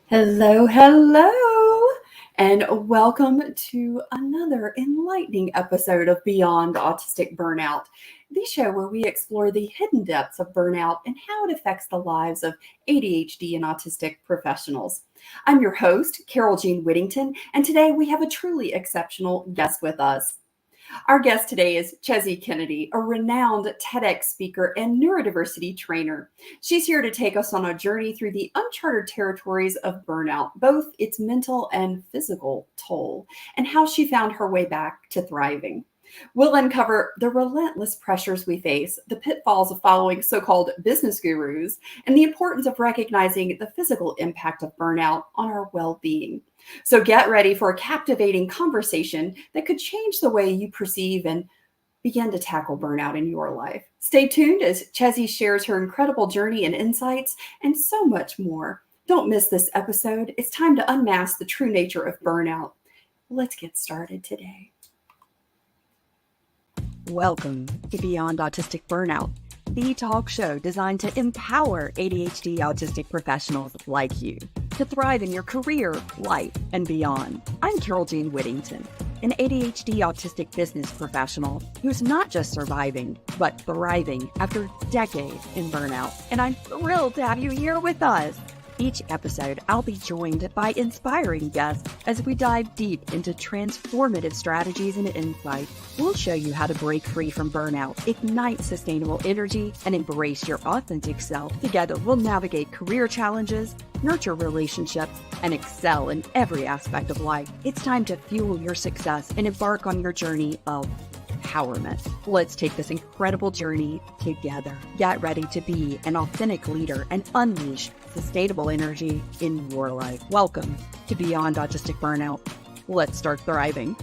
Hello, and welcome to another enlightening episode of Beyond Autistic Burnout, the show where we explore the hidden depths of burnout and how it affects the lives of ADHD and autistic professionals. I'm your host, Carole Whittington, and today we have a truly exceptional guest with us. Our guest today is Chezzy Kennedy, a renowned TedX speaker and neurodiversity trainer. She's here to take us on a journey through the uncharted territories of burnout, both its mental and physical toll, and how she found her way back to thriving. We'll uncover the relentless pressures we face, the pitfalls of following so-called business gurus, and the importance of recognizing the physical impact of burnout on our well-being. So get ready for a captivating conversation that could change the way you perceive and begin to tackle burnout in your life. Stay tuned as Chezzy shares her incredible journey and insights and so much more. Don't miss this episode. It's time to unmask the true nature of burnout. Let's get started today. Welcome to Beyond Autistic Burnout, the talk show designed to empower ADHD autistic professionals like you to thrive in your career, life, and beyond. I'm Carole Whittington, an ADHD autistic business professional who's not just surviving, but thriving after decades in burnout. And I'm thrilled to have you here with us. Each episode, I'll be joined by inspiring guests as we dive deep into transformative strategies and insights. We'll show you how to break free from burnout, ignite sustainable energy, and embrace your authentic self. Together, we'll navigate career challenges, nurture relationships, and excel in every aspect of life. It's time to fuel your success and embark on your journey of empowerment. Let's take this incredible journey together. Get ready to be an authentic leader and unleash sustainable energy in your life. Welcome to Beyond Autistic Burnout. Let's start thriving.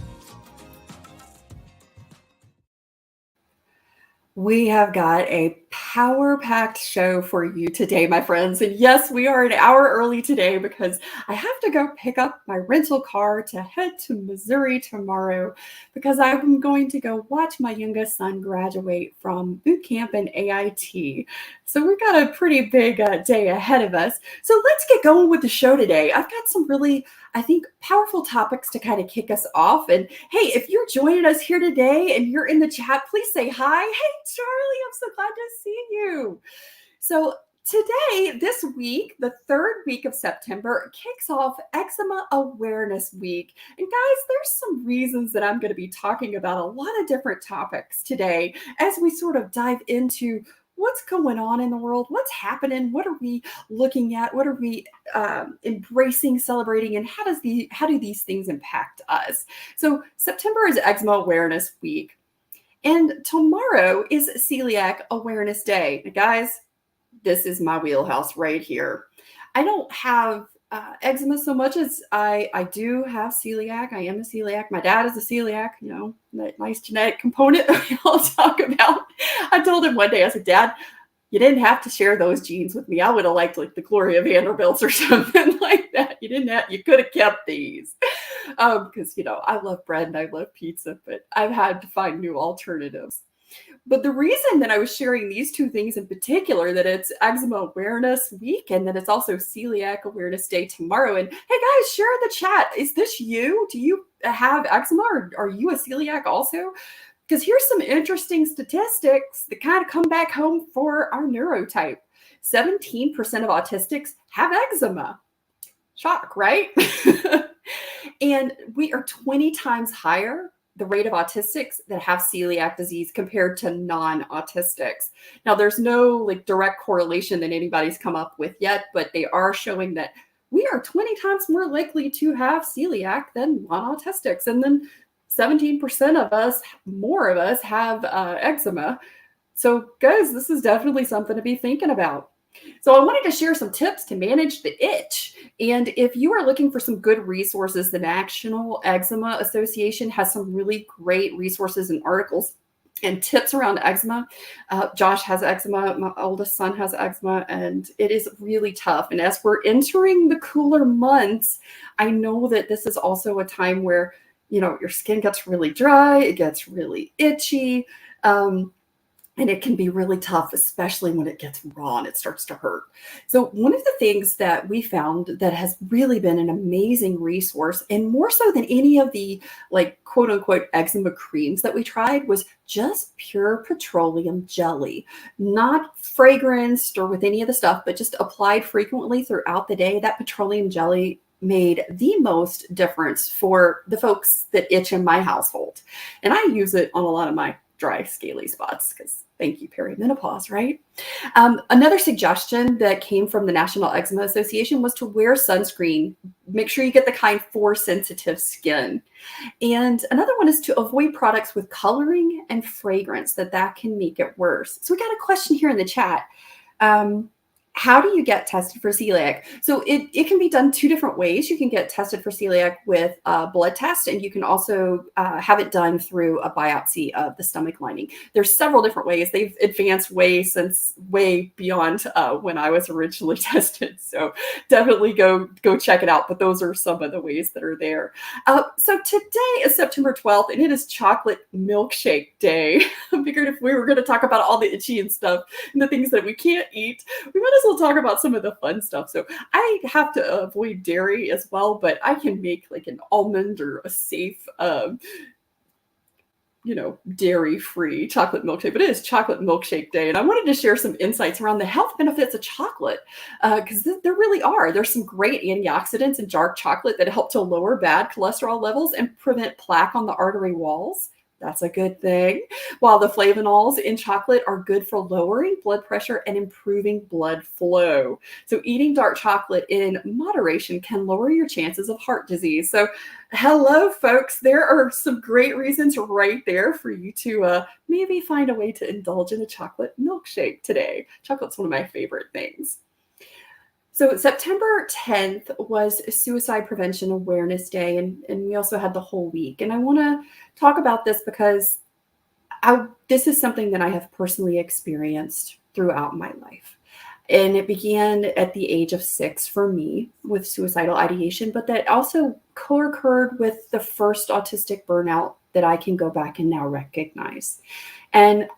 We have got a power-packed show for you today, my friends. And yes, we are an hour early today because I have to go pick up my rental car to head to Missouri tomorrow because I'm going to go watch my youngest son graduate from boot camp and AIT. So we've got a pretty big day ahead of us. So let's get going with the show today. I've got some really, I think, powerful topics to kind of kick us off. And hey, if you're joining us here today and you're in the chat, please say hi. Hey, Charlie, I'm so glad to see you. So today, this week, the third week of September, kicks off Eczema Awareness Week. And guys, there's some reasons that I'm going to be talking about a lot of different topics today as we sort of dive into what's going on in the world, what's happening, what are we looking at, what are we embracing, celebrating, and how do these things impact us? So September is Eczema Awareness Week. And tomorrow is Celiac Awareness Day. Now, guys, this is my wheelhouse right here. I don't have eczema so much as I do have celiac. I am a celiac. My dad is a celiac, that nice genetic component that we all talk about. I told him one day, I said, Dad, you didn't have to share those genes with me. I would have liked like the Gloria Vanderbilts or something like that. You could have kept these. Because, I love bread and I love pizza, but I've had to find new alternatives. But the reason that I was sharing these two things in particular, that it's Eczema Awareness Week and that it's also Celiac Awareness Day tomorrow. And hey guys, share in the chat. Is this you? Do you have eczema or are you a celiac also? Because here's some interesting statistics that kind of come back home for our neurotype. 17% of autistics have eczema. Shock, right? And we are 20 times higher the rate of autistics that have celiac disease compared to non-autistics. Now, there's no direct correlation that anybody's come up with yet, but they are showing that we are 20 times more likely to have celiac than non-autistics. And then 17% of us, more of us, have eczema. So guys, this is definitely something to be thinking about. So I wanted to share some tips to manage the itch. And if you are looking for some good resources, the National Eczema Association has some really great resources and articles and tips around eczema. Josh has eczema. My oldest son has eczema, and it is really tough. And as we're entering the cooler months, I know that this is also a time where, your skin gets really dry. It gets really itchy. And it can be really tough, especially when it gets raw and it starts to hurt. So one of the things that we found that has really been an amazing resource, and more so than any of the like quote unquote eczema creams that we tried, was just pure petroleum jelly, not fragranced or with any of the stuff, but just applied frequently throughout the day. That petroleum jelly made the most difference for the folks that itch in my household. And I use it on a lot of my dry, scaly spots because thank you, perimenopause, right? Another suggestion that came from the National Eczema Association was to wear sunscreen. Make sure you get the kind for sensitive skin. And another one is to avoid products with coloring and fragrance, that can make it worse. So we got a question here in the chat. How do you get tested for celiac? So it can be done two different ways. You can get tested for celiac with a blood test, and you can also have it done through a biopsy of the stomach lining. There's several different ways. They've advanced way beyond when I was originally tested. So definitely go check it out. But those are some of the ways that are there. So today is September 12th, and it is Chocolate Milkshake Day. I figured if we were going to talk about all the itchy and stuff and the things that we can't eat, we might as well talk about some of the fun stuff. So I have to avoid dairy as well, but I can make like an almond or a safe, dairy-free chocolate milkshake. But it is Chocolate Milkshake Day, and I wanted to share some insights around the health benefits of chocolate because there really are. There's some great antioxidants in dark chocolate that help to lower bad cholesterol levels and prevent plaque on the artery walls. That's a good thing. While the flavonols in chocolate are good for lowering blood pressure and improving blood flow. So eating dark chocolate in moderation can lower your chances of heart disease. So hello, folks. There are some great reasons right there for you to maybe find a way to indulge in a chocolate milkshake today. Chocolate's one of my favorite things. So September 10th was Suicide Prevention Awareness Day, and we also had the whole week. And I want to talk about this because this is something that I have personally experienced throughout my life. And it began at the age of 6 for me with suicidal ideation, but that also co-occurred with the first autistic burnout that I can go back and now recognize. And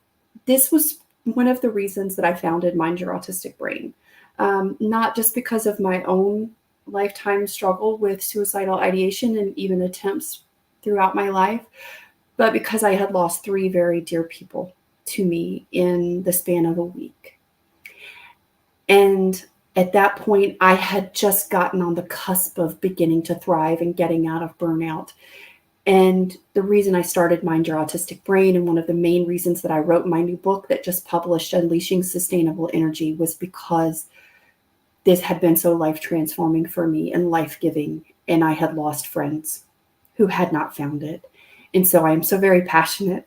this was one of the reasons that I founded Mind Your Autistic Brain. Not just because of my own lifetime struggle with suicidal ideation and even attempts throughout my life, but because I had lost 3 very dear people to me in the span of a week. And at that point, I had just gotten on the cusp of beginning to thrive and getting out of burnout. And the reason I started Mind Your Autistic Brain, and one of the main reasons that I wrote my new book that just published, Unleashing Sustainable Energy, was because this had been so life-transforming for me and life-giving, and I had lost friends who had not found it. And so I am so very passionate,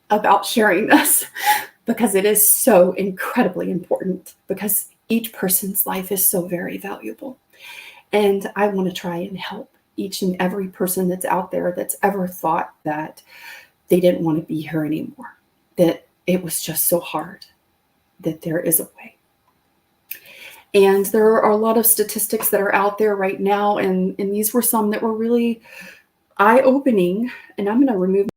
about sharing this because it is so incredibly important, because each person's life is so very valuable. And I want to try and help each and every person that's out there that's ever thought that they didn't want to be here anymore, that it was just so hard, that there is a way. And there are a lot of statistics that are out there right now, and these were some that were really eye-opening. And I'm going to remove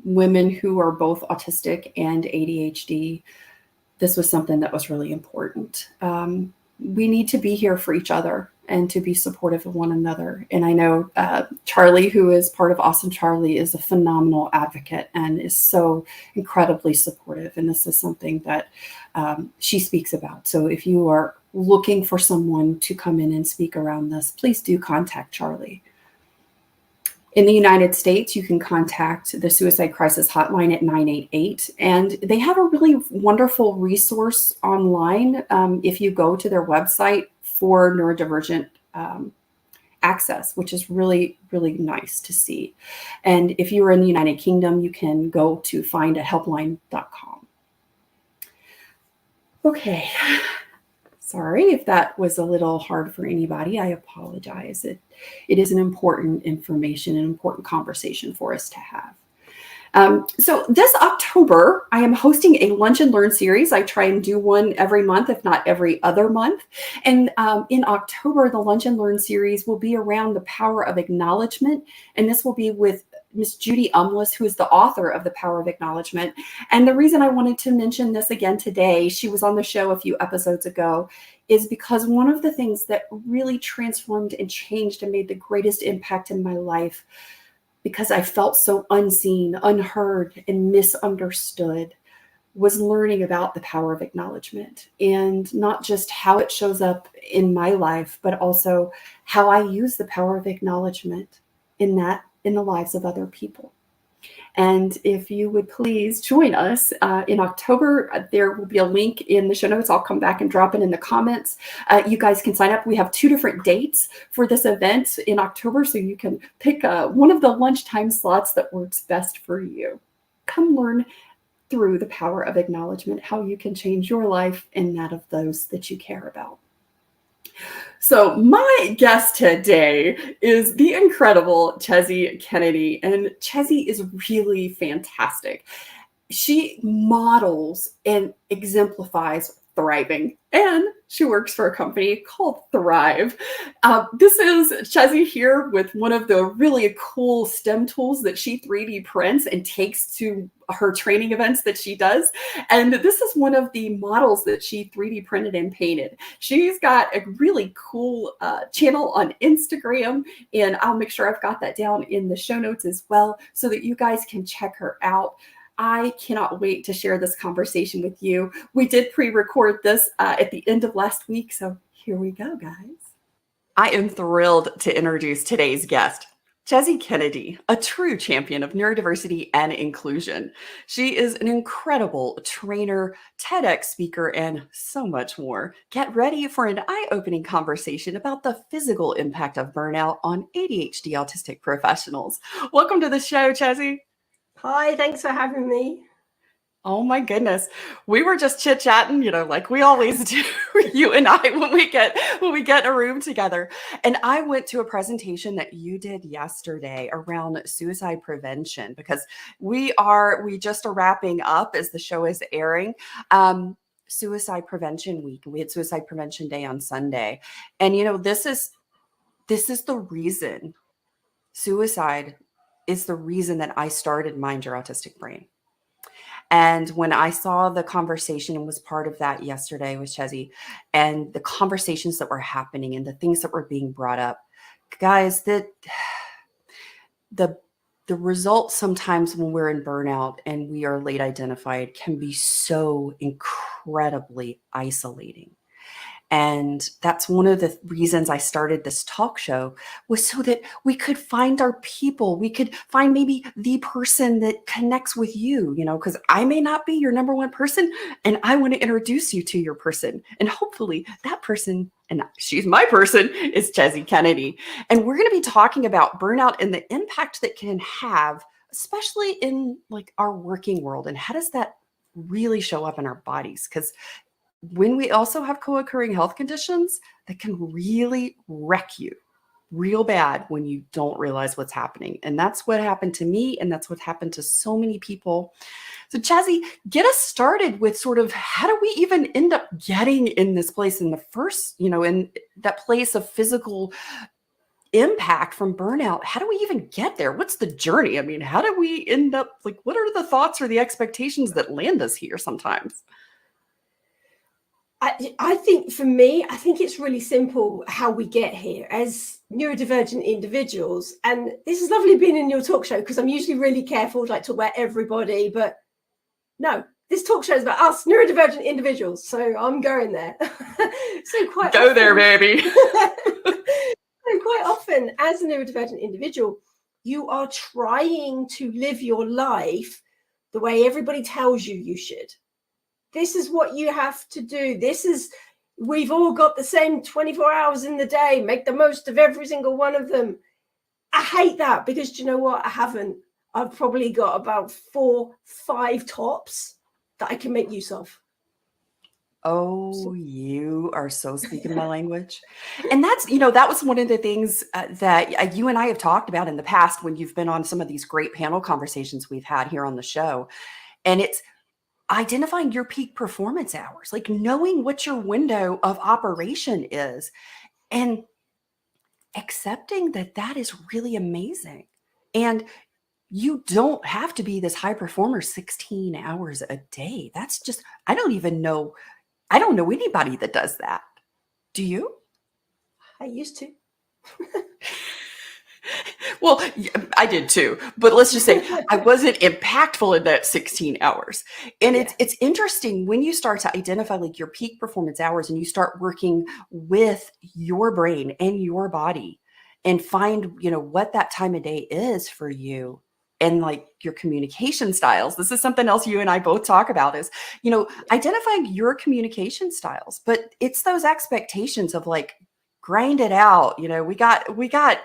women who are both autistic and ADHD. This was something that was really important. we need to be here for each other and to be supportive of one another. And I know Charlie, who is part of Awesome Charlie, is a phenomenal advocate and is so incredibly supportive. And this is something that she speaks about. So if you are looking for someone to come in and speak around this, please do contact Charlie. In the United States, you can contact the Suicide Crisis Hotline at 988, and they have a really wonderful resource online if you go to their website for neurodivergent access, which is really, really nice to see. And if you're in the United Kingdom, you can go to findahelpline.com. Okay. Sorry if that was a little hard for anybody. I apologize. It is an important information, an important conversation for us to have. So this October, I am hosting a Lunch and Learn series. I try and do one every month, if not every other month. And in October, the Lunch and Learn series will be around the power of acknowledgement. And this will be with Miss Judy Umlas, who is the author of The Power of Acknowledgement. And the reason I wanted to mention this again today, she was on the show a few episodes ago, is because one of the things that really transformed and changed and made the greatest impact in my life, because I felt so unseen, unheard, and misunderstood, was learning about the power of acknowledgement, and not just how it shows up in my life, but also how I use the power of acknowledgement in the lives of other people. And if you would please join us in October, there will be a link in the show notes. I'll come back and drop it in the comments. You guys can sign up. We have 2 different dates for this event in October, so you can pick one of the lunchtime slots that works best for you. Come learn through the power of acknowledgement, how you can change your life and that of those that you care about. So my guest today is the incredible Chezzy Kennedy, and Chezzy is really fantastic. She models and exemplifies thriving, and she works for a company called Thrive. This is Chezzy here with one of the really cool STEM tools that she 3D prints and takes to her training events that she does. And this is one of the models that she 3D printed and painted. She's got a really cool channel on Instagram, and I'll make sure I've got that down in the show notes as well so that you guys can check her out. I cannot wait to share this conversation with you. We did pre-record this at the end of last week, so here we go, guys. I am thrilled to introduce today's guest, Chezzy Kennedy, a true champion of neurodiversity and inclusion. She is an incredible trainer, TEDx speaker, and so much more. Get ready for an eye-opening conversation about the physical impact of burnout on ADHD autistic professionals. Welcome to the show, Chezzy. Hi, thanks for having me. Oh my goodness. We were just chit-chatting, like we always do, you and I, when we get in a room together. And I went to a presentation that you did yesterday around suicide prevention, because we just are wrapping up as the show is airing. Suicide Prevention Week. We had Suicide Prevention Day on Sunday. And this is the reason suicide is the reason that I started Mind Your Autistic Brain. And when I saw the conversation and was part of that yesterday with Chezzy, and the conversations that were happening and the things that were being brought up, guys, that the results sometimes when we're in burnout and we are late identified can be so incredibly isolating. And that's one of the reasons I started this talk show, was so that we could find our people. We could find maybe the person that connects with you, because I may not be your number one person, and I want to introduce you to your person. And hopefully that person, and she's my person, is Chezzy Kennedy. And we're going to be talking about burnout and the impact that can have, especially in our working world. And how does that really show up in our bodies? Because when we also have co-occurring health conditions that can really wreck you real bad when you don't realize what's happening. And that's what happened to me. And that's what happened to so many people. So Chezzy, get us started with sort of how do we even end up getting in this place in the first, in that place of physical impact from burnout? How do we even get there? What's the journey? I mean, how do we end up, what are the thoughts or the expectations that land us here sometimes? I think for me, I think it's really simple how we get here as neurodivergent individuals. And this is lovely being in your talk show because I'm usually really careful to like talk about everybody, but no, this talk show is about us neurodivergent individuals. So I'm going there. So quite Go often, there, baby. so quite often as a neurodivergent individual, you are trying to live your life the way everybody tells you should. This is what you have to do. We've all got the same 24 hours in the day. Make the most of every single one of them. I hate that because do you know what? I've probably got about 4, 5 tops that I can make use of. Oh, you are so speaking my language. And that's, that was one of the things that you and I have talked about in the past when you've been on some of these great panel conversations we've had here on the show. And it's identifying your peak performance hours, like knowing what your window of operation is and accepting that that is really amazing. And you don't have to be this high performer 16 hours a day. That's just, I don't know anybody that does that. Do you? I used to. Well, I did too, but let's just say I wasn't impactful in that 16 hours. And it's interesting when you start to identify like your peak performance hours and you start working with your brain and your body and find, what that time of day is for you and like your communication styles. This is something else you and I both talk about is, identifying your communication styles, but it's those expectations of like, grind it out. We got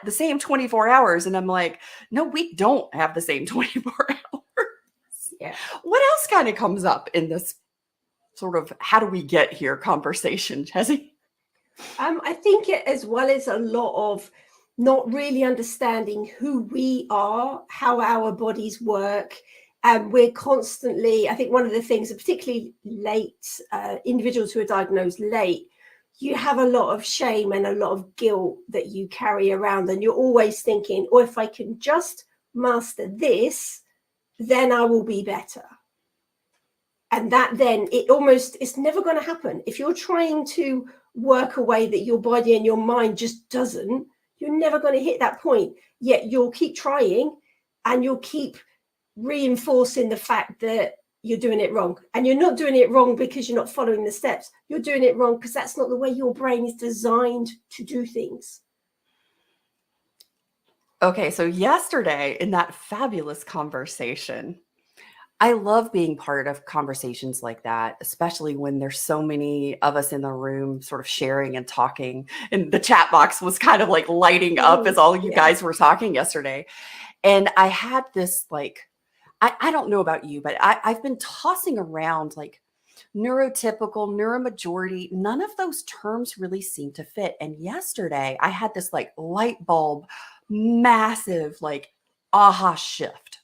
the same 24 hours. And I'm like, no, we don't have the same 24 hours. Yeah. What else kind of comes up in this sort of how do we get here conversation, Chezzy? I think it as well as a lot of not really understanding who we are, how our bodies work. And we're constantly, I think one of the things, particularly late individuals who are diagnosed late, you have a lot of shame and a lot of guilt that you carry around. And you're always thinking, oh, if I can just master this, then I will be better. And that then it's never going to happen. If you're trying to work a way that your body and your mind just doesn't, you're never going to hit that point. Yet you'll keep trying and you'll keep reinforcing the fact that you're doing it wrong. And you're not doing it wrong because you're not following the steps. You're doing it wrong because that's not the way your brain is designed to do things. Okay, so yesterday in that fabulous conversation, I love being part of conversations like that, especially when there's so many of us in the room sort of sharing and talking. And the chat box was kind of like lighting up as all you guys were talking yesterday. And I had this like, I don't know about you, but I've been tossing around like neurotypical, neuromajority. None of those terms really seem to fit. And yesterday I had this like light bulb, massive like aha shift.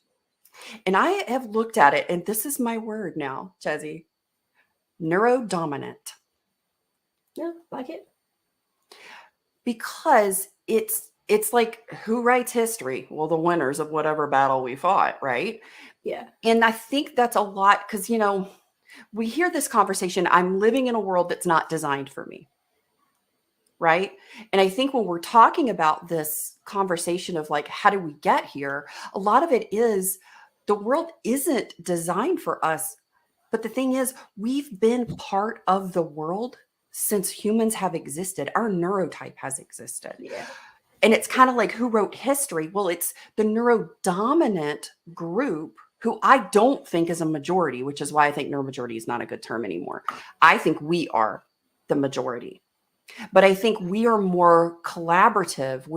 And I have looked at it, and this is my word now, Chezzy, neurodominant. Yeah, like it. Because it's like, who writes history? Well, the winners of whatever battle we fought, right? Yeah. And I think that's a lot because, we hear this conversation, I'm living in a world that's not designed for me, right? And I think when we're talking about this conversation of like, how do we get here? A lot of it is the world isn't designed for us. But the thing is, we've been part of the world since humans have existed. Our neurotype has existed. Yeah. And it's kind of like who wrote history? Well, it's the neurodominant group who I don't think is a majority, which is why I think neuromajority is not a good term anymore. I think we are the majority. But I think we are more collaborative.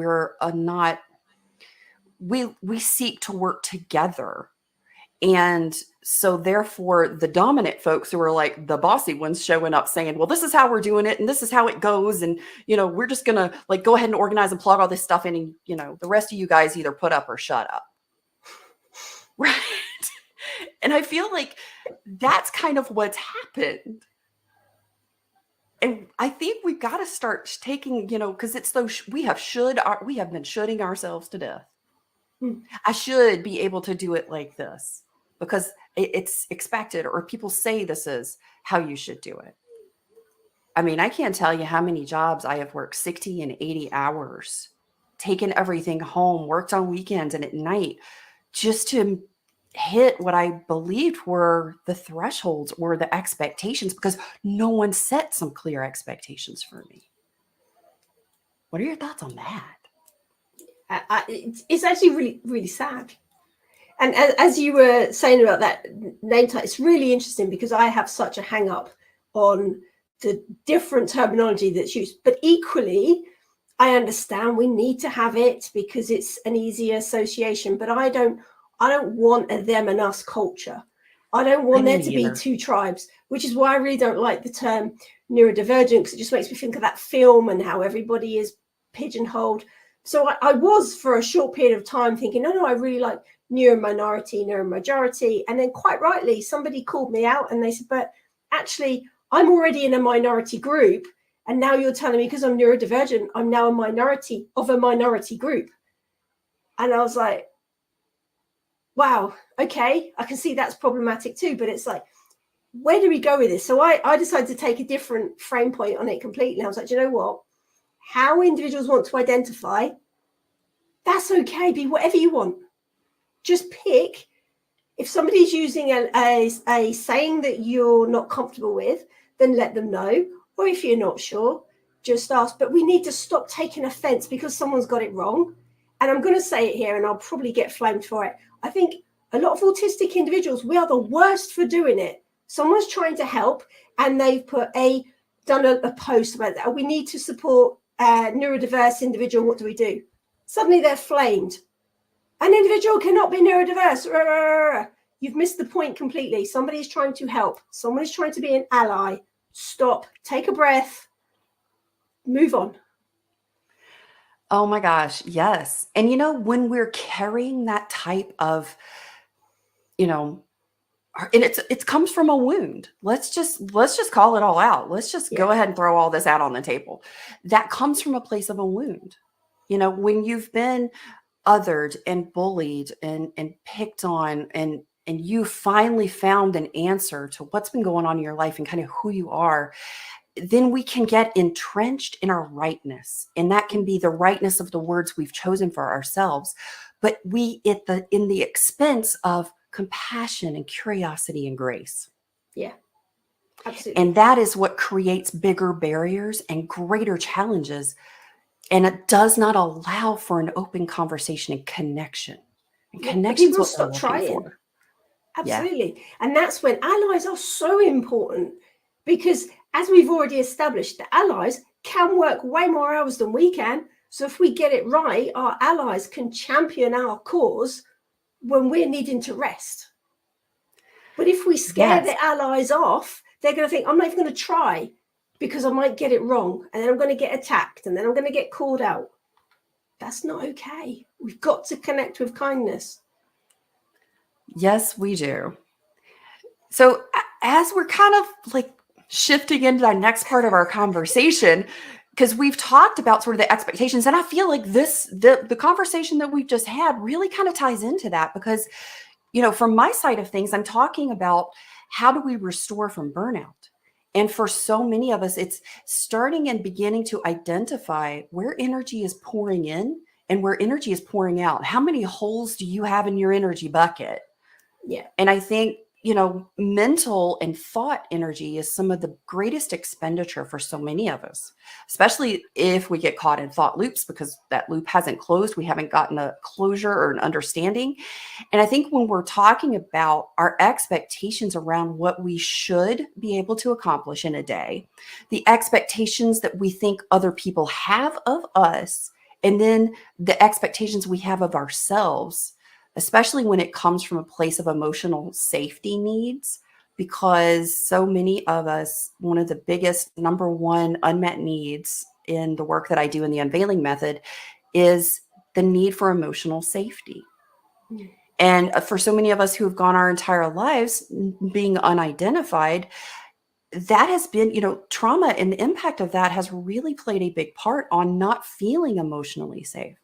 We seek to work together. And so therefore the dominant folks who are like the bossy ones showing up saying, well, this is how we're doing it. And this is how it goes. And, we're just going to like go ahead and organize and plug all this stuff in. And, the rest of you guys either put up or shut up. Right. And I feel like that's kind of what's happened. And I think we've got to start taking, because it's those, we have been shoulding ourselves to death. I should be able to do it like this because it's expected or people say this is how you should do it. I mean, I can't tell you how many jobs I have worked 60 and 80 hours, taken everything home, worked on weekends and at night just to hit what I believed were the thresholds or the expectations, because no one set some clear expectations for me. What are your thoughts on that? It's actually really, really sad. And as you were saying about that name tag, it's really interesting because I have such a hang up on the different terminology that's used. But equally, I understand we need to have it because it's an easy association. But I don't want a them and us culture. I don't want there to be two tribes, which is why I really don't like the term neurodivergent, because it just makes me think of that film and how everybody is pigeonholed. So I was for a short period of time thinking, no, I really like neurominority, neuromajority. And then quite rightly, somebody called me out and they said, but actually, I'm already in a minority group. And now you're telling me because I'm neurodivergent, I'm now a minority of a minority group. And I was like, wow, okay, I can see that's problematic too. But it's like, where do we go with this? So I decided to take a different frame point on it completely. I was like, you know what? How individuals want to identify, that's okay. Be whatever you want. Just pick. If somebody's using a saying that you're not comfortable with, then let them know. Or if you're not sure, just ask. But we need to stop taking offense because someone's got it wrong. And I'm going to say it here, and I'll probably get flamed for it. I think a lot of autistic individuals, we are the worst for doing it. Someone's trying to help, and they've done a post about that. We need to support neurodiverse individual. What do we do? Suddenly they're flamed. An individual cannot be neurodiverse. You've missed the point completely. Somebody is trying to help. Someone is trying to be an ally. Stop. Take a breath. Move on. Oh my gosh, yes. And when we're carrying that type of, and it comes from a wound. Let's just call it all out. Let's just go ahead and throw all this out on the table. That comes from a place of a wound. When you've been othered and bullied and picked on, and you finally found an answer to what's been going on in your life and kind of who you are, then we can get entrenched in our rightness. And that can be the rightness of the words we've chosen for ourselves. But in the expense of compassion and curiosity and grace. Yeah, absolutely. And that is what creates bigger barriers and greater challenges. And it does not allow for an open conversation and connection. And connection is what we're looking for. Absolutely. Yeah. And that's when allies are so important, because as we've already established, the allies can work way more hours than we can. So if we get it right, our allies can champion our cause when we're needing to rest. But if we scare the allies off, they're going to think, I'm not even going to try because I might get it wrong. And then I'm going to get attacked, and then I'm going to get called out. That's not okay. We've got to connect with kindness. Yes, we do. So as we're kind of like shifting into our next part of our conversation, because we've talked about sort of the expectations, and I feel like the conversation that we've just had really kind of ties into that, because, from my side of things, I'm talking about how do we restore from burnout? And for so many of us, it's starting and beginning to identify where energy is pouring in and where energy is pouring out. How many holes do you have in your energy bucket? Yeah. And I think, mental and thought energy is some of the greatest expenditure for so many of us, especially if we get caught in thought loops, because that loop hasn't closed. We haven't gotten a closure or an understanding. And I think when we're talking about our expectations around what we should be able to accomplish in a day, the expectations that we think other people have of us, and then the expectations we have of ourselves, especially when it comes from a place of emotional safety needs, because so many of us, one of the biggest number one unmet needs in the work that I do in the unveiling method is the need for emotional safety. Mm. And for so many of us who have gone our entire lives being unidentified, that has been, trauma, and the impact of that has really played a big part on not feeling emotionally safe.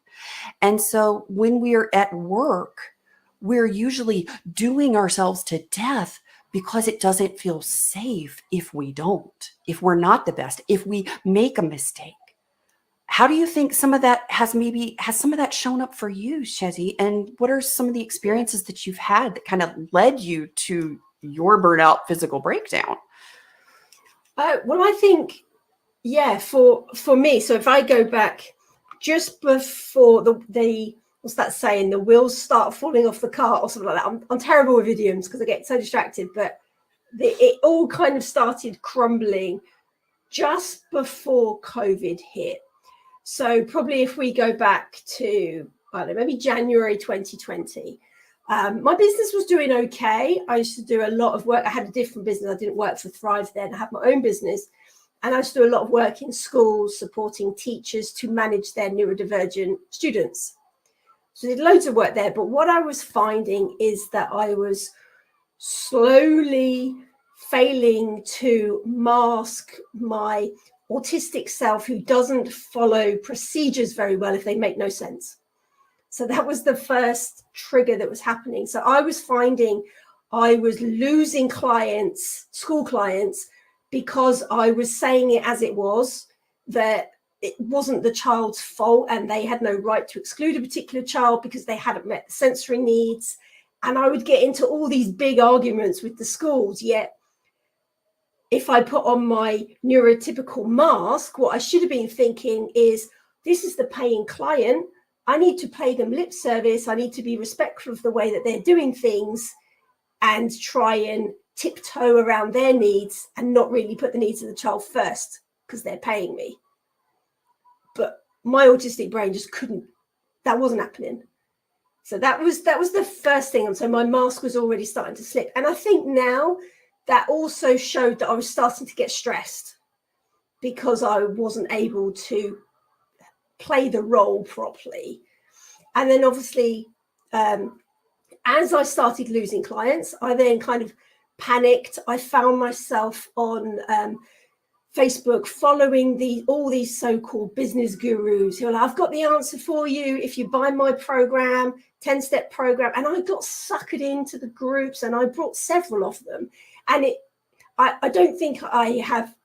And so when we're at work, we're usually doing ourselves to death because it doesn't feel safe if we don't, if we're not the best, if we make a mistake. How do you think some of that has some of that shown up for you, Chezzy? And what are some of the experiences that you've had that kind of led you to your burnout physical breakdown? Well, I think, yeah, for me, so if I go back just before the what's that saying, the wheels start falling off the car or something like that. I'm terrible with idioms because I get so distracted, but it all kind of started crumbling just before COVID hit. So probably if we go back to, I don't know, maybe January 2020, my business was doing okay. I used to do a lot of work. I had a different business. I didn't work for Thrive then. I had my own business. And I used to do a lot of work in schools, supporting teachers to manage their neurodivergent students. So I did loads of work there. But what I was finding is that I was slowly failing to mask my autistic self, who doesn't follow procedures very well if they make no sense. So that was the first trigger that was happening. So I was finding I was losing clients, school clients, because I was saying it as it was, that it wasn't the child's fault and they had no right to exclude a particular child because they hadn't met the sensory needs. And I would get into all these big arguments with the schools, yet if I put on my neurotypical mask, what I should have been thinking is, this is the paying client. I need to pay them lip service. I need to be respectful of the way that they're doing things and try and tiptoe around their needs and not really put the needs of the child first because they're paying me. But my autistic brain just couldn't, that wasn't happening. So that was the first thing. And so my mask was already starting to slip. And I think now, that also showed that I was starting to get stressed because I wasn't able to play the role properly. And then obviously, as I started losing clients, I then kind of panicked. I found myself on Facebook following all these so-called business gurus who are like, I've got the answer for you if you buy my program, 10-step program. And I got suckered into the groups, and I brought several of them. And I don't think I have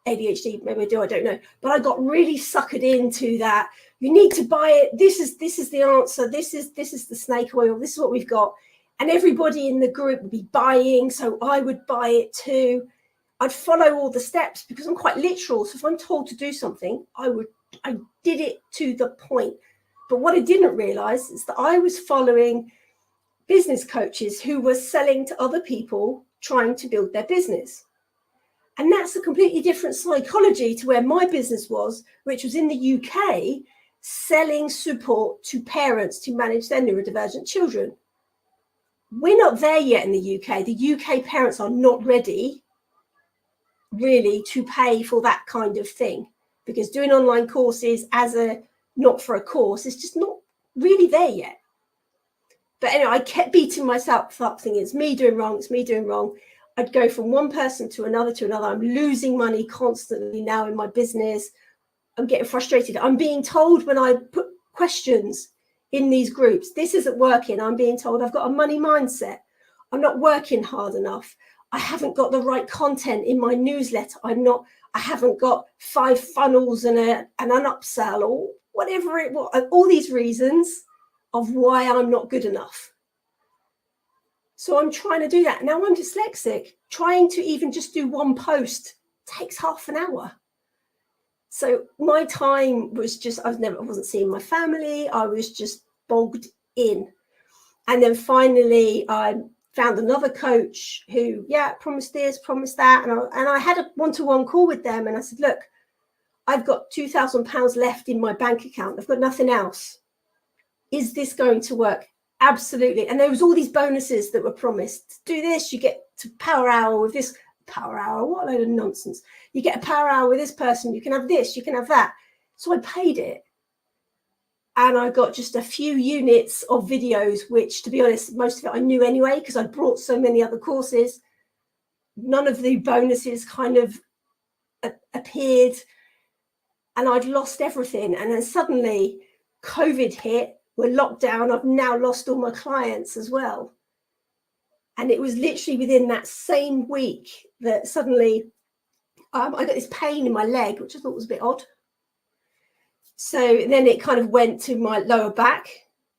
ADHD, maybe I do, I don't know. But I got really suckered into that. You need to buy it. This is the answer. This is the snake oil. This is what we've got. And everybody in the group would be buying, so I would buy it too. I'd follow all the steps because I'm quite literal. So if I'm told to do something, I did it to the point. But what I didn't realize is that I was following business coaches who were selling to other people trying to build their business. And that's a completely different psychology to where my business was, which was in the UK, selling support to parents to manage their neurodivergent children. We're not there yet in the UK. The UK parents are not ready really to pay for that kind of thing, because doing online courses not for a course is just not really there yet. But anyway, I kept beating myself up thinking it's me doing wrong, it's me doing wrong. I'd go from one person to another. I'm losing money constantly now in my business. I'm getting frustrated. I'm being told when I put questions in these groups, this isn't working. I'm being told I've got a money mindset. I'm not working hard enough. I haven't got the right content in my newsletter. I haven't got 5 funnels and an upsell or whatever it was. All these reasons of why I'm not good enough. So I'm trying to do that. Now I'm dyslexic. Trying to even just do one post takes half an hour. So my time was just, I wasn't seeing my family. I was just bogged in. And then finally I found another coach who, promised this, promised that. And I had a one-to-one call with them. And I said, look, I've got £2,000 left in my bank account. I've got nothing else. Is this going to work? Absolutely. And there was all these bonuses that were promised. Do this, you get to power hour with this. Power hour, what a load of nonsense. You get a power hour with this person, you can have this, you can have that. So I paid it. And I got just a few units of videos, which, to be honest, most of it I knew anyway, because I brought so many other courses. None of the bonuses kind of appeared. And I'd lost everything. And then suddenly COVID hit. We're locked down. I've now lost all my clients as well. And it was literally within that same week that suddenly I got this pain in my leg, which I thought was a bit odd. So then it kind of went to my lower back.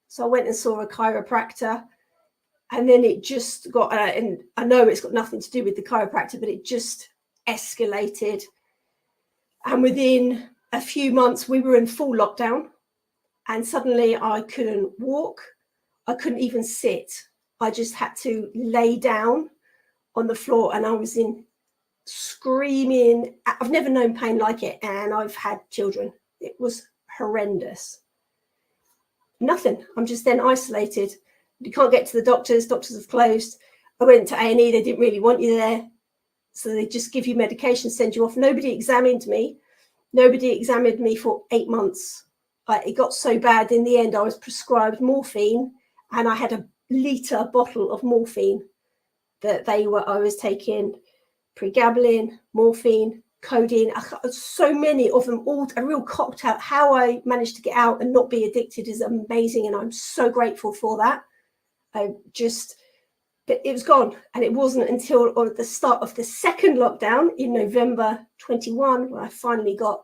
So I went and saw a chiropractor, and then it just got, and I know it's got nothing to do with the chiropractor, but it just escalated. And within a few months, we were in full lockdown, and suddenly I couldn't walk. I couldn't even sit. I just had to lay down on the floor, and I was in screaming. I've never known pain like it, and I've had children. It was horrendous. Nothing. I'm just then isolated. You can't get to the doctors. Doctors have closed. I went to A&E. They didn't really want you there. So they just give you medication, send you off. Nobody examined me. Nobody examined me for 8 months. It got so bad in the end, I was prescribed morphine, and I had a litre bottle of morphine that I was taking pregabalin, morphine, codeine, so many of them, all a real cocktail. How I managed to get out and not be addicted is amazing, and I'm so grateful for that. But it was gone, and it wasn't until at the start of the second lockdown in November 21 when I finally got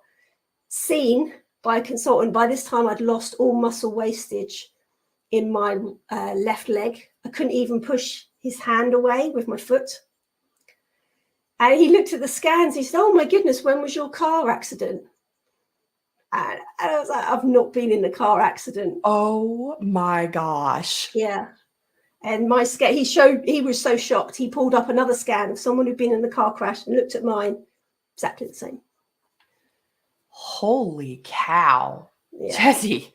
seen by a consultant. By this time, I'd lost all muscle wastage in my left leg. I couldn't even push his hand away with my foot. And he looked at the scans. He said, "Oh my goodness, when was your car accident?" And I was like, "I've not been in a car accident." Oh my gosh. Yeah. And my scan, he was so shocked. He pulled up another scan of someone who'd been in the car crash and looked at mine, exactly the same. Holy cow. Yeah. Chezzy.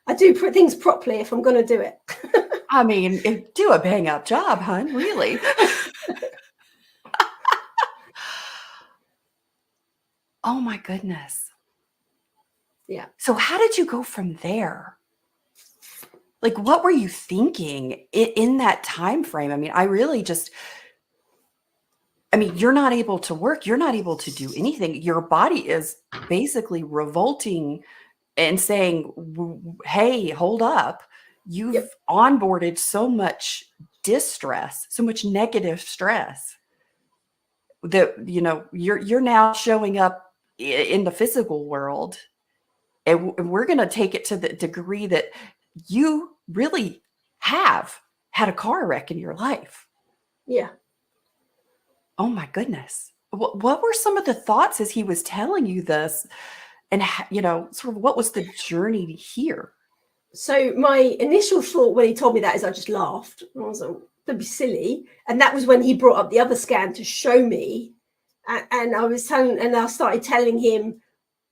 I do things properly if I'm going to do it. I mean, do a bang up job, hun, really. Oh my goodness. Yeah. So how did you go from there? Like, what were you thinking in that time frame? I mean, you're not able to work. You're not able to do anything. Your body is basically revolting and saying, hey, hold up. You've onboarded so much distress, so much negative stress that, you're now showing up in the physical world. And we're going to take it to the degree that you really have had a car wreck in your life. Yeah. Oh my goodness. What were some of the thoughts as he was telling you this? And, sort of what was the journey here? So my initial thought when he told me that is I just laughed. I was like, that'd be silly. And that was when he brought up the other scan to show me. And I started telling him,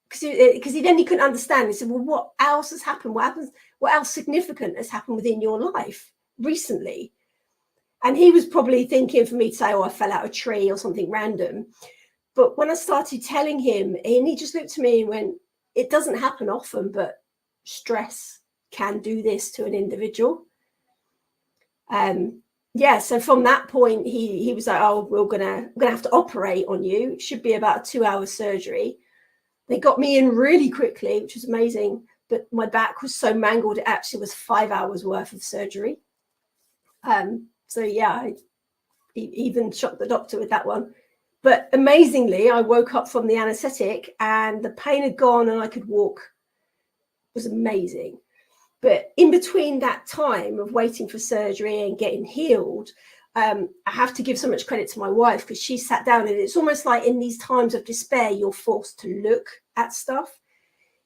because he couldn't understand. He said, well, what else has happened? What else significant has happened within your life recently? And he was probably thinking for me to say, oh, I fell out of a tree or something random. But when I started telling him, and he just looked at me and went, it doesn't happen often, but stress can do this to an individual. So from that point, he was like, oh, we're gonna have to operate on you. It should be about a 2-hour surgery. They got me in really quickly, which was amazing. But my back was so mangled, it actually was 5 hours worth of surgery. I even shocked the doctor with that one. But amazingly, I woke up from the anesthetic and the pain had gone and I could walk. It was amazing. But in between that time of waiting for surgery and getting healed, I have to give so much credit to my wife, because she sat down, and it's almost like in these times of despair, you're forced to look at stuff.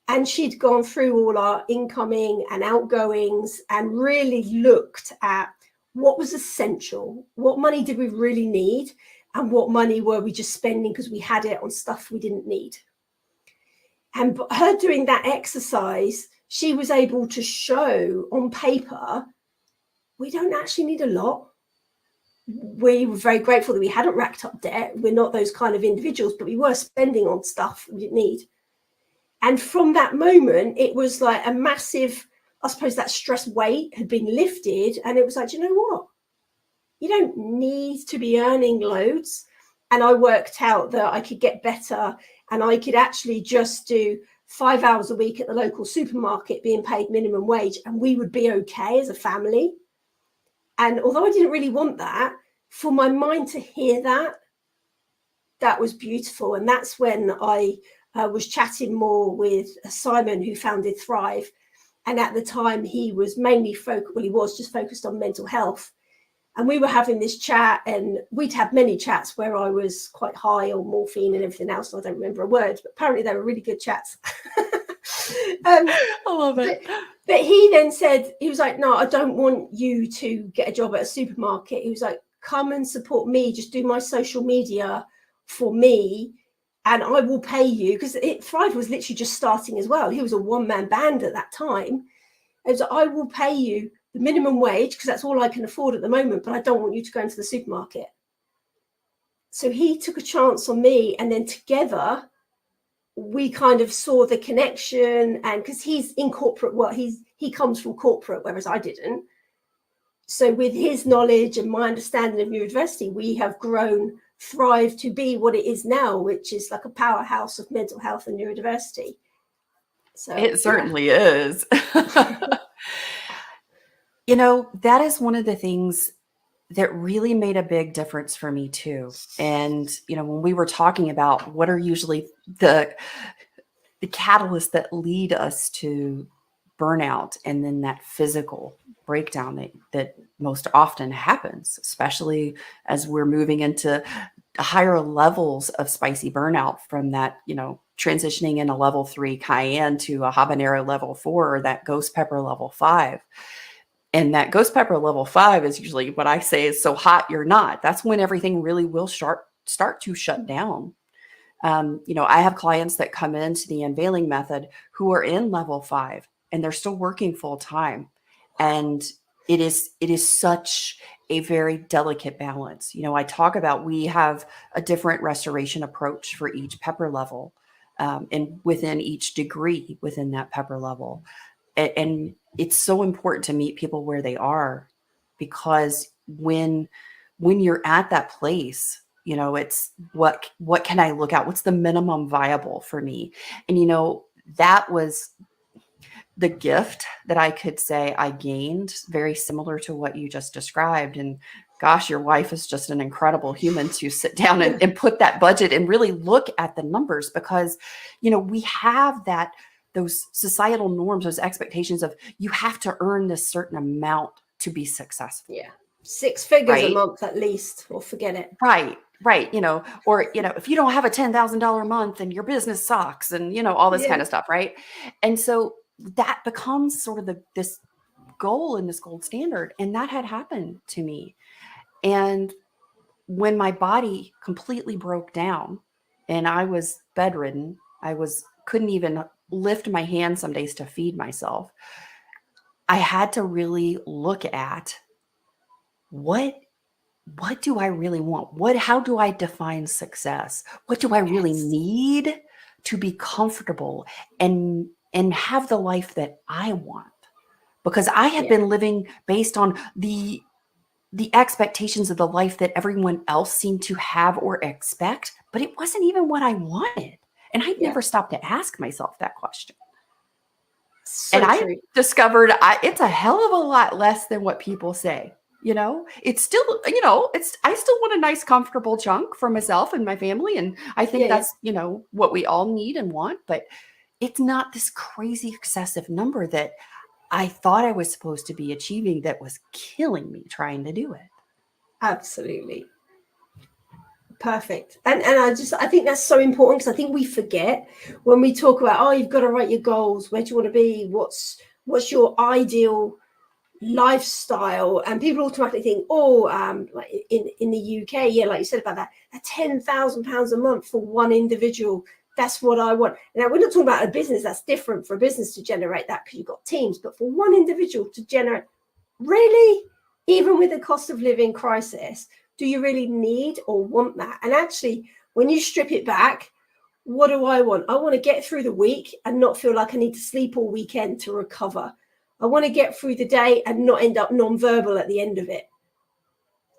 And she'd gone through all our incoming and outgoings and really looked at what was essential, what money did we really need, and what money were we just spending because we had it on stuff we didn't need. And her doing that exercise, she was able to show on paper, we don't actually need a lot. We were very grateful that we hadn't racked up debt. We're not those kind of individuals, but we were spending on stuff we didn't need. And from that moment, it was like a massive, I suppose that stress weight had been lifted. And it was like, you know what? You don't need to be earning loads. And I worked out that I could get better, and I could actually just do 5 hours a week at the local supermarket being paid minimum wage, and we would be okay as a family. And although I didn't really want that, for my mind to hear that was beautiful. And that's when I was chatting more with Simon, who founded Thrive. And at the time, he was mainly just focused on mental health. And we were having this chat, and we'd had many chats where I was quite high on morphine and everything else. I don't remember a word, but apparently they were really good chats. I love it. But he then said, he was like, no, I don't want you to get a job at a supermarket. He was like, come and support me. Just do my social media for me, and I will pay you. Because Thrive was literally just starting as well. He was a one-man band at that time. It was like, I will pay you the minimum wage because that's all I can afford at the moment, but I don't want you to go into the supermarket. So he took a chance on me, and then together we kind of saw the connection. And because he's in corporate work, he comes from corporate, whereas I didn't. So with his knowledge and my understanding of neurodiversity, we have grown Thrive to be what it is now, which is like a powerhouse of mental health and neurodiversity. So it certainly is. You know, that is one of the things that really made a big difference for me too. And, you know, when we were talking about what are usually the catalysts that lead us to burnout, and then that physical breakdown that most often happens, especially as we're moving into higher levels of spicy burnout, from that, you know, transitioning in a level 3 cayenne to a habanero level 4, or that ghost pepper level 5. And that ghost pepper level 5 is usually what I say is so hot you're not. That's when everything really will start to shut down. You know, I have clients that come into the unveiling method who are in level 5 and they're still working full time. And it is such a very delicate balance. You know, I talk about, we have a different restoration approach for each pepper level, and within each degree within that pepper level. And it's so important to meet people where they are, because when you're at that place, you know, it's what can I look at? What's the minimum viable for me? And, you know, that was the gift that I could say I gained, very similar to what you just described. And gosh, your wife is just an incredible human to sit down and put that budget and really look at the numbers, because, you know, we have those societal norms, those expectations of you have to earn this certain amount to be successful. Yeah. 6 figures a month at least, or forget it. Right. You know, or, you know, if you don't have a $10,000 a month and your business sucks, and, you know, all this kind of stuff. Right. And so that becomes sort of this goal and this gold standard. And that had happened to me. And when my body completely broke down and I was bedridden, couldn't even lift my hand some days to feed myself, I had to really look at what do I really want? How do I define success? What do I really need to be comfortable and have the life that I want? Because I had been living based on the expectations of the life that everyone else seemed to have or expect, but it wasn't even what I wanted. And I'd never stopped to ask myself that question. So and true. I discovered it's a hell of a lot less than what people say. You know, it's still, you know, I still want a nice, comfortable chunk for myself and my family. And I think that's, you know, what we all need and want, but it's not this crazy excessive number that I thought I was supposed to be achieving that was killing me trying to do it. Absolutely. Perfect. And I think that's so important, because I think we forget when we talk about, oh, you've got to write your goals. Where do you want to be? What's your ideal lifestyle? And people automatically think, like in the UK, like you said about that £10,000 a month for one individual. That's what I want. Now, we're not talking about a business. That's different for a business to generate that, because you've got teams. But for one individual to generate, really, even with the cost of living crisis, do you really need or want that? And actually, when you strip it back, what do I want? I want to get through the week and not feel like I need to sleep all weekend to recover. I want to get through the day and not end up non-verbal at the end of it.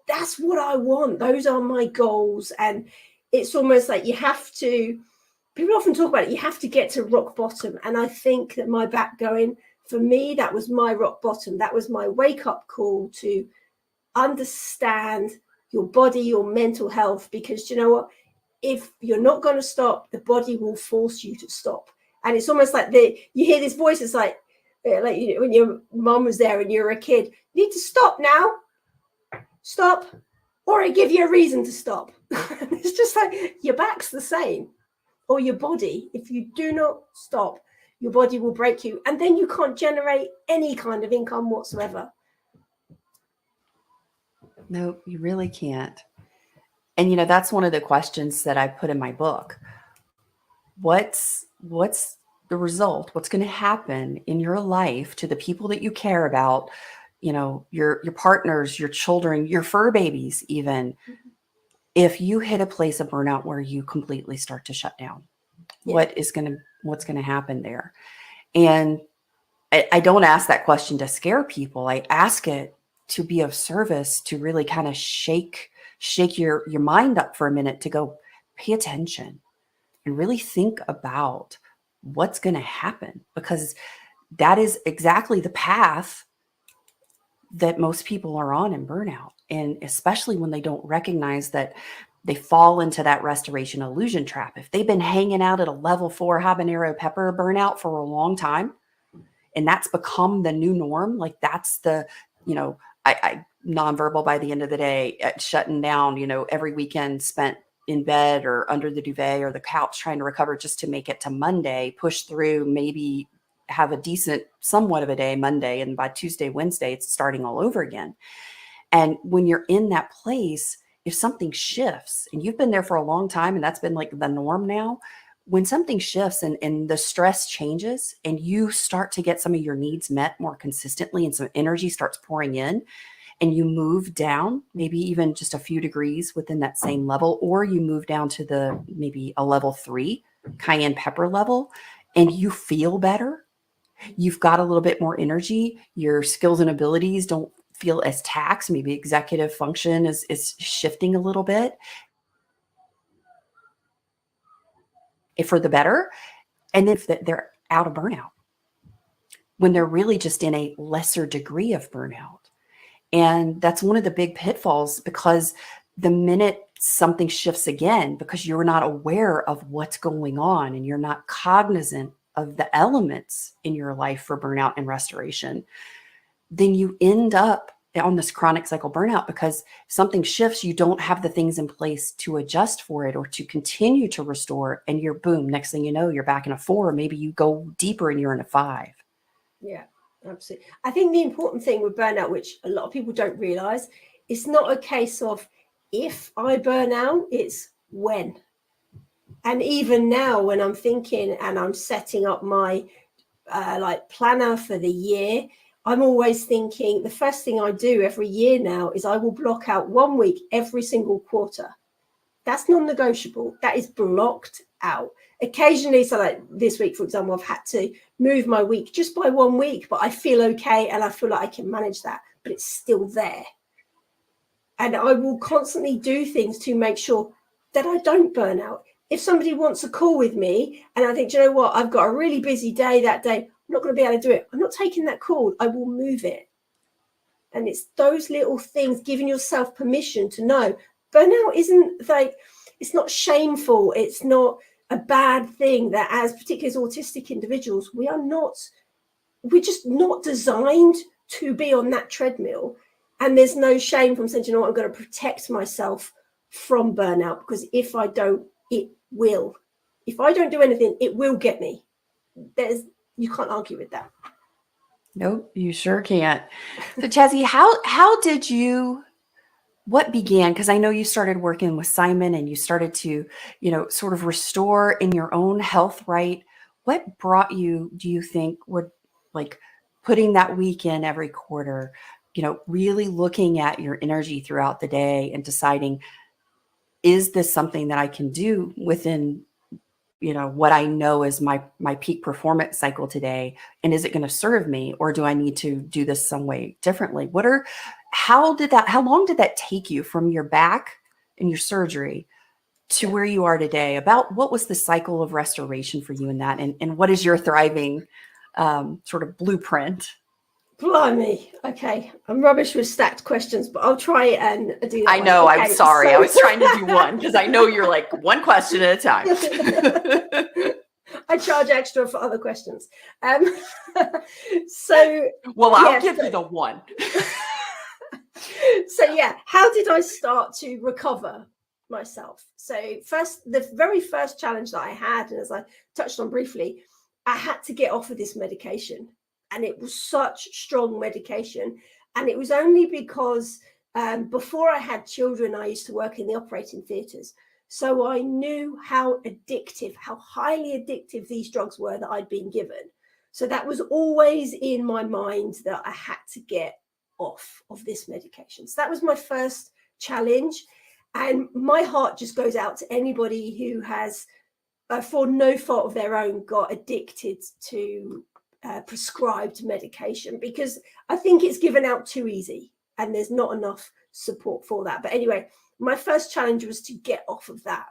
That's what I want. Those are my goals. And it's almost like you have to, people often talk about it, you have to get to rock bottom. And I think that my back going, for me, that was my rock bottom. That was my wake up call to understand your body, your mental health, because you know what? If you're not going to stop, the body will force you to stop. And it's almost like you hear this voice. It's like when your mom was there and you're a kid, you need to stop now. Stop. Or I give you a reason to stop. It's just like your back's the same, or your body. If you do not stop, your body will break you. And then you can't generate any kind of income whatsoever. No, you really can't. And, you know, that's one of the questions that I put in my book. What's the result? What's going to happen in your life to the people that you care about? You know, your partners, your children, your fur babies, even, if you hit a place of burnout where you completely start to shut down. Yeah. What's going to happen there? And I don't ask that question to scare people. I ask it to be of service, to really kind of shake your mind up for a minute, to go pay attention and really think about what's going to happen, because that is exactly the path that most people are on in burnout. And especially when they don't recognize that they fall into that restoration illusion trap. If they've been hanging out at a level 4 habanero pepper burnout for a long time, and that's become the new norm, like that's the, you know, I nonverbal by the end of the day, shutting down, you know, every weekend spent in bed or under the duvet or the couch trying to recover just to make it to Monday, push through, maybe have a decent, somewhat of a day Monday. And by Tuesday, Wednesday, it's starting all over again. And when you're in that place, if something shifts and you've been there for a long time and that's been like the norm now, when something shifts and the stress changes and you start to get some of your needs met more consistently and some energy starts pouring in, and you move down, maybe even just a few degrees within that same level, or you move down to maybe a level 3 cayenne pepper level, and you feel better, you've got a little bit more energy, your skills and abilities don't feel as taxed, maybe executive function is shifting a little bit, if for the better. And then if they're out of burnout, when they're really just in a lesser degree of burnout. And that's one of the big pitfalls, because the minute something shifts again, because you're not aware of what's going on and you're not cognizant of the elements in your life for burnout and restoration, then you end up on this chronic cycle burnout, because if something shifts, you don't have the things in place to adjust for it or to continue to restore. And you're boom, next thing you know, you're back in a 4, maybe you go deeper and you're in a 5. Yeah, absolutely. I think the important thing with burnout, which a lot of people don't realize, it's not a case of if I burn out, it's when. And even now, when I'm thinking and I'm setting up my planner for the year, I'm always thinking the first thing I do every year now is I will block out 1 week every single quarter. That's non-negotiable. That is blocked out. Occasionally, so like this week, for example, I've had to move my week just by 1 week, but I feel okay and I feel like I can manage that, but it's still there. And I will constantly do things to make sure that I don't burn out. If somebody wants a call with me and I think, do you know what, I've got a really busy day that day, I'm not going to be able to do it, I'm not taking that call, I will move it. And it's those little things, giving yourself permission to know burnout isn't like, it's not shameful, it's not a bad thing, that as particularly as autistic individuals, we're just not designed to be on that treadmill. And there's no shame from saying, you know what, I'm going to protect myself from burnout, because if I don't, it will. If I don't do anything, it will get me. You can't argue with that. Nope, you sure can't. So Chezzy, how did you, what began? Because I know you started working with Simon and you started to, you know, sort of restore in your own health, right? What brought you, do you think, would like putting that week in every quarter, you know, really looking at your energy throughout the day and deciding, is this something that I can do within, you know, what I know is my peak performance cycle today? And is it going to serve me, or do I need to do this some way differently? How long did that take you from your back and your surgery to where you are today? About what was the cycle of restoration for you in that? And what is your thriving sort of blueprint? Blimey. Okay. I'm rubbish with stacked questions, but I'll try and do that. I know. Okay, I'm sorry. I was trying to do one because I know you're like one question at a time. I charge extra for other questions. So, well, I'll give you the one. So yeah, how did I start to recover myself? So the very first challenge that I had, and as I touched on briefly, I had to get off of this medication, and it was such strong medication. And it was only because before I had children, I used to work in the operating theatres. So I knew how addictive, how highly addictive these drugs were that I'd been given. So that was always in my mind that I had to get off of this medication. So that was my first challenge. And my heart just goes out to anybody who has, for no fault of their own, got addicted to prescribed medication, because I think it's given out too easy and there's not enough support for that. But anyway, my first challenge was to get off of that.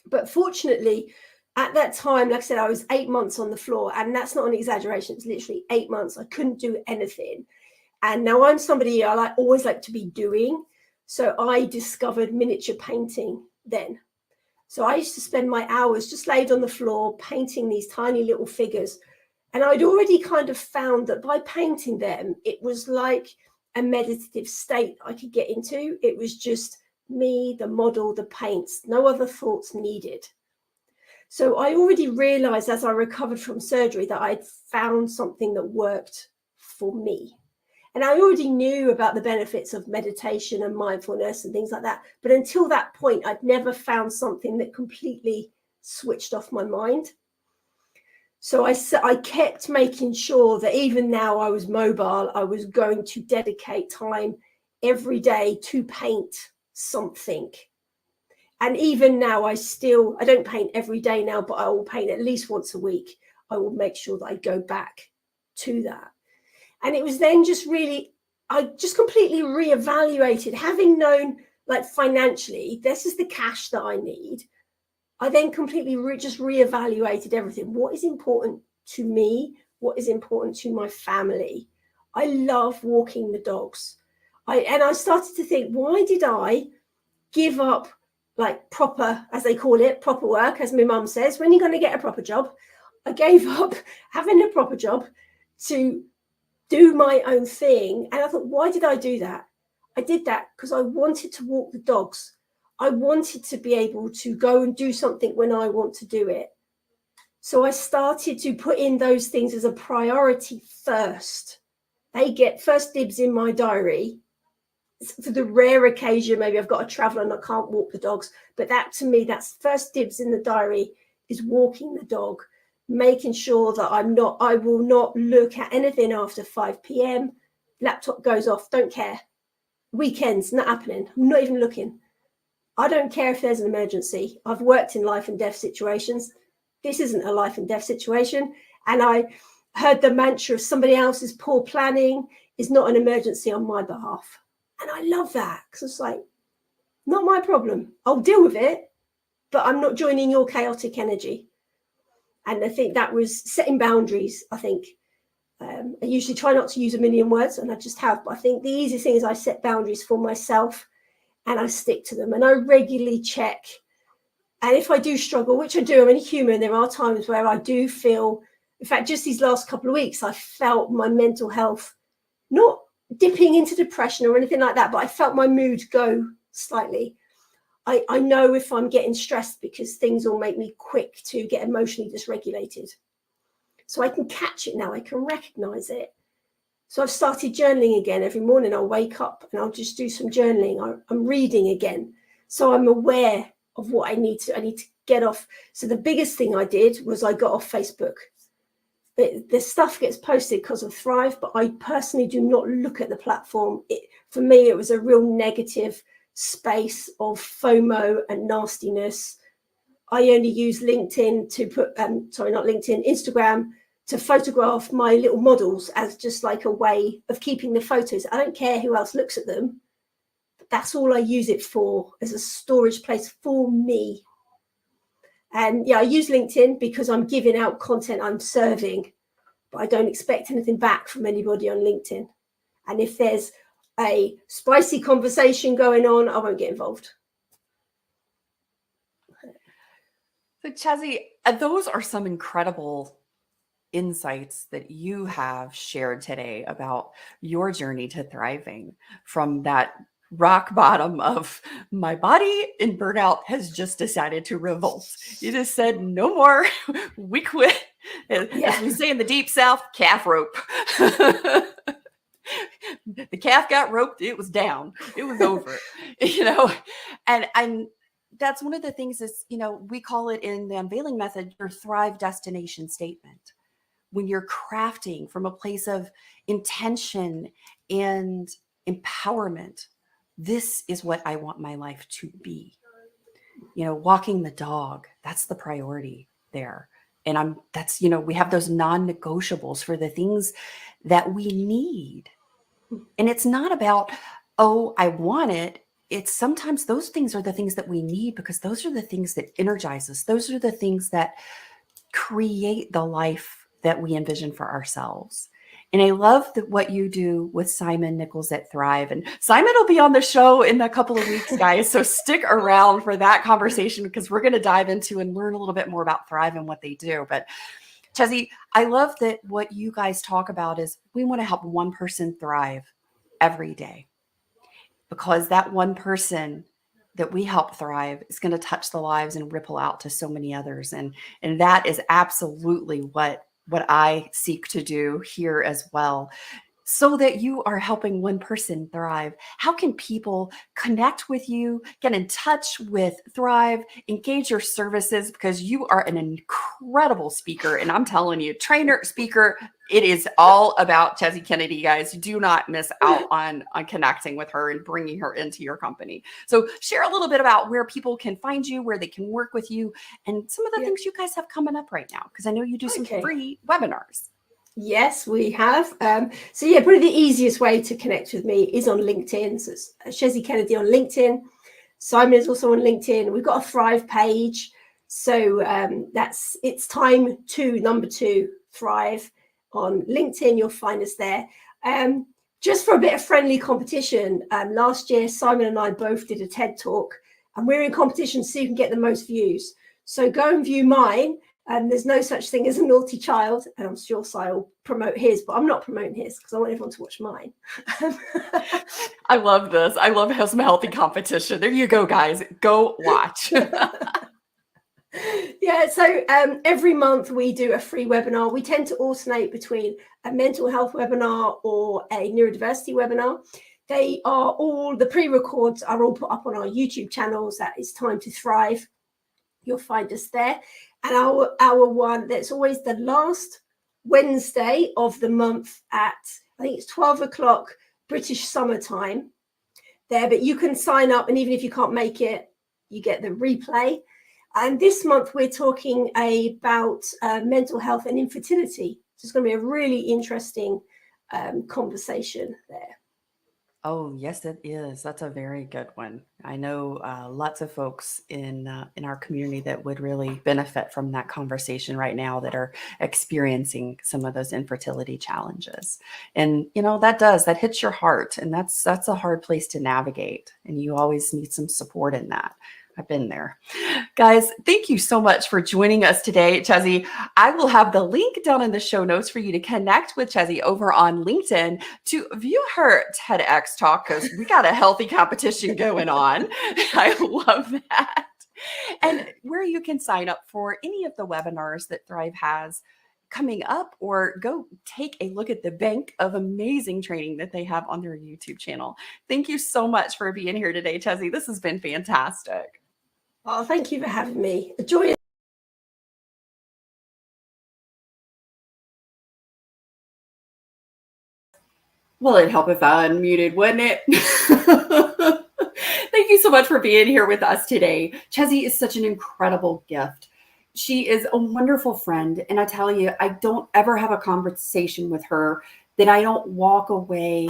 But fortunately, at that time, like I said, I was 8 months on the floor, and that's not an exaggeration. It's literally 8 months. I couldn't do anything. And now I'm somebody I always like to be doing. So I discovered miniature painting then. So I used to spend my hours just laid on the floor painting these tiny little figures. And I'd already kind of found that by painting them, it was like a meditative state I could get into. It was just me, the model, the paints, no other thoughts needed. So I already realized as I recovered from surgery that I'd found something that worked for me. And I already knew about the benefits of meditation and mindfulness and things like that. But until that point, I'd never found something that completely switched off my mind. So I kept making sure that even now I was mobile, I was going to dedicate time every day to paint something. And even now, I don't paint every day now, but I will paint at least once a week. I will make sure that I go back to that. And it was then I just completely reevaluated, having known, like, financially, this is the cash that I need. I then completely just reevaluated everything. What is important to me? What is important to my family? I love walking the dogs. I started to think, why did I give up, like, proper, as they call it, proper work, as my mum says, when are you going to get a proper job? I gave up having a proper job to do my own thing. And I thought, why did I do that? I did that because I wanted to walk the dogs. I wanted to be able to go and do something when I want to do it. So I started to put in those things as a priority first. They get first dibs in my diary. For the rare occasion, maybe I've got to travel and I can't walk the dogs. But that, to me, that's first dibs in the diary, is walking the dog, making sure that I will not look at anything after 5 p.m. Laptop goes off, don't care. Weekends, not happening. I'm not even looking. I don't care if there's an emergency. I've worked in life and death situations. This isn't a life and death situation. And I heard the mantra of somebody else's poor planning is not an emergency on my behalf. And I love that, because it's like, not my problem. I'll deal with it, but I'm not joining your chaotic energy. And I think that was setting boundaries, I think. I usually try not to use a million words, and I just have. But I think the easy thing is I set boundaries for myself and I stick to them. And I regularly check. And if I do struggle, which I do, I'm only human, there are times where I do feel, in fact, just these last couple of weeks, I felt my mental health not dipping into depression or anything like that, but I felt my mood go slightly. I know if I'm getting stressed, because things will make me quick to get emotionally dysregulated. So I can catch it now. I can recognize it. So I've started journaling again. Every morning I'll wake up and I'll just do some journaling. I'm reading again. So I'm aware of what I need to get off. So the biggest thing I did was I got off Facebook. The stuff gets posted because of Thrive, but I personally do not look at the platform. For me, it was a real negative space of FOMO and nastiness. I only use LinkedIn to put, Instagram to photograph my little models as just like a way of keeping the photos. I don't care who else looks at them. That's all I use it for, as a storage place for me. And yeah, I use LinkedIn because I'm giving out content, I'm serving. but I don't expect anything back from anybody on LinkedIn. And if there's a spicy conversation going on, I won't get involved. So Chezzy, those are some incredible insights that you have shared today about your journey to thriving from that rock bottom of my body in burnout has just decided to revolt. You just said, no more, we quit. As we say in the deep South, calf rope. The calf got roped, it was down, it was over, and that's one of the things is, we call it in the unveiling method, your thrive destination statement. When you're crafting from a place of intention and empowerment, this is what I want my life to be. Walking the dog, that's the priority there. And we have those non-negotiables for the things that we need. And it's not about, oh, I want it. It's sometimes those things are the things that we need, because those are the things that energize us. Those are the things that create the life that we envision for ourselves. And I love what you do with Simon Nichols at Thrive. And Simon will be on the show in a couple of weeks, guys. So stick around for that conversation, because we're going to dive into and learn a little bit more about Thrive and what they do. But Chezzy, I love that what you guys talk about is we want to help one person thrive every day, because that one person that we help thrive is going to touch the lives and ripple out to so many others. And that is absolutely what I seek to do here as well, so that you are helping one person thrive. How can people connect with you, get in touch with Thrive, engage your services? Because you are an incredible speaker. And I'm telling you, trainer, speaker, it is all about Chezzy Kennedy, guys. Do not miss out on connecting with her and bringing her into your company. So share a little bit about where people can find you, where they can work with you, and some of the things you guys have coming up right now, because I know you do some free webinars. Yes, we have. So probably the easiest way to connect with me is on LinkedIn. So it's Chezzy Kennedy on LinkedIn. Simon is also on LinkedIn. We've got a Thrive page. So it's time to number 2, Thrive on LinkedIn. You'll find us there. Just for a bit of friendly competition, last year, Simon and I both did a TED talk, and we're in competition so you can get the most views. So go and view mine. There's no such thing as a naughty child, and I'm sure Si will promote his, but I'm not promoting his because I want everyone to watch mine. I love this. I love some healthy competition. There you go, guys. Go watch. So every month we do a free webinar. We tend to alternate between a mental health webinar or a neurodiversity webinar. The pre-records are all put up on our YouTube channels. That is Time to Thrive. You'll find us there. And our one, that's always the last Wednesday of the month at, I think it's 12 o'clock British summertime there. But you can sign up, and even if you can't make it, you get the replay. And this month we're talking about mental health and infertility. So it's going to be a really interesting conversation there. Oh, yes, it is. That's a very good one. I know lots of folks in our community that would really benefit from that conversation right now, that are experiencing some of those infertility challenges. And, that hits your heart, and that's a hard place to navigate. And you always need some support in that. I've been there. Guys, thank you so much for joining us today, Chezzy. I will have the link down in the show notes for you to connect with Chezzy over on LinkedIn to view her TEDx talk, because we got a healthy competition going on. I love that. And where you can sign up for any of the webinars that Thrive has coming up, or go take a look at the bank of amazing training that they have on their YouTube channel. Thank you so much for being here today, Chezzy. This has been fantastic. Oh, thank you for having me. Enjoy it. Well, it'd help if I unmuted, wouldn't it? Thank you so much for being here with us today. Chezzy is such an incredible gift. She is a wonderful friend. And I tell you, I don't ever have a conversation with her that I don't walk away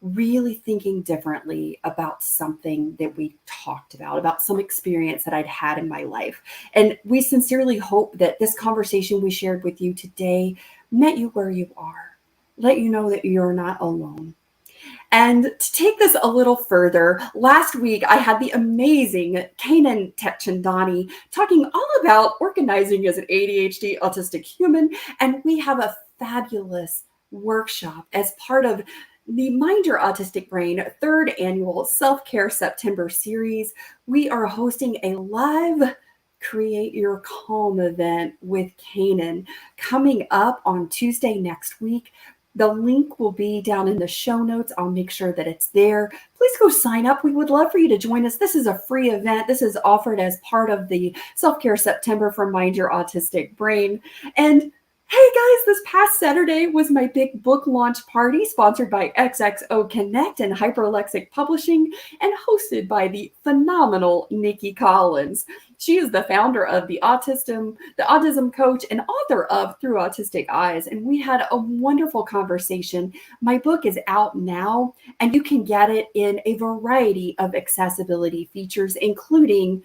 really thinking differently about something that we talked about some experience that I'd had in my life. And we sincerely hope that this conversation we shared with you today met you where you are, let you know that you're not alone. And to take this a little further, last week I had the amazing Kanan Techchandani talking all about organizing as an ADHD autistic human. And we have a fabulous workshop as part of the Mind Your Autistic Brain third annual Self-Care September series. We are hosting a live Create Your Calm event with Kanan coming up on Tuesday next week. The link will be down in the show notes. I'll make sure that it's there. Please go sign up. We would love for you to join us. This is a free event. This is offered as part of the Self-Care September for Mind Your Autistic Brain. And hey guys, this past Saturday was my big book launch party sponsored by XXO Connect and Hyperlexic Publishing and hosted by the phenomenal Nikki Collins. She is the founder of the Autism Coach and author of Through Autistic Eyes. And we had a wonderful conversation. My book is out now, and you can get it in a variety of accessibility features, including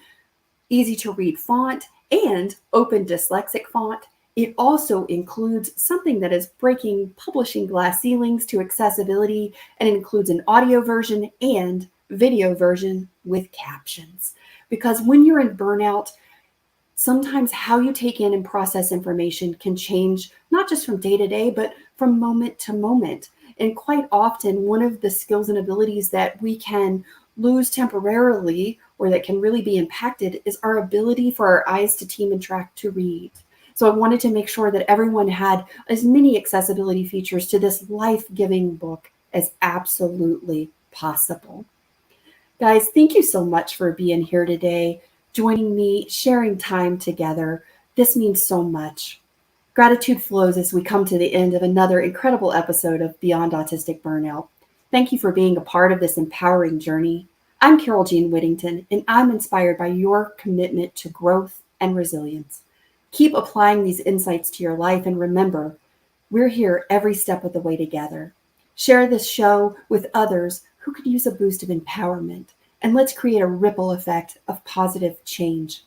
easy to read font and open dyslexic font. It also includes something that is breaking publishing glass ceilings to accessibility, and it includes an audio version and video version with captions. Because when you're in burnout, sometimes how you take in and process information can change, not just from day to day, but from moment to moment. And quite often, one of the skills and abilities that we can lose temporarily or that can really be impacted is our ability for our eyes to team and track to read. So I wanted to make sure that everyone had as many accessibility features to this life-giving book as absolutely possible. Guys, thank you so much for being here today, joining me, sharing time together. This means so much. Gratitude flows as we come to the end of another incredible episode of Beyond Autistic Burnout. Thank you for being a part of this empowering journey. I'm Carole Jean Whittington, and I'm inspired by your commitment to growth and resilience. Keep applying these insights to your life, and remember, we're here every step of the way together. Share this show with others who could use a boost of empowerment, and let's create a ripple effect of positive change.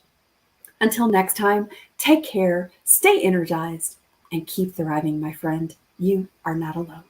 Until next time, take care, stay energized, and keep thriving, my friend. You are not alone.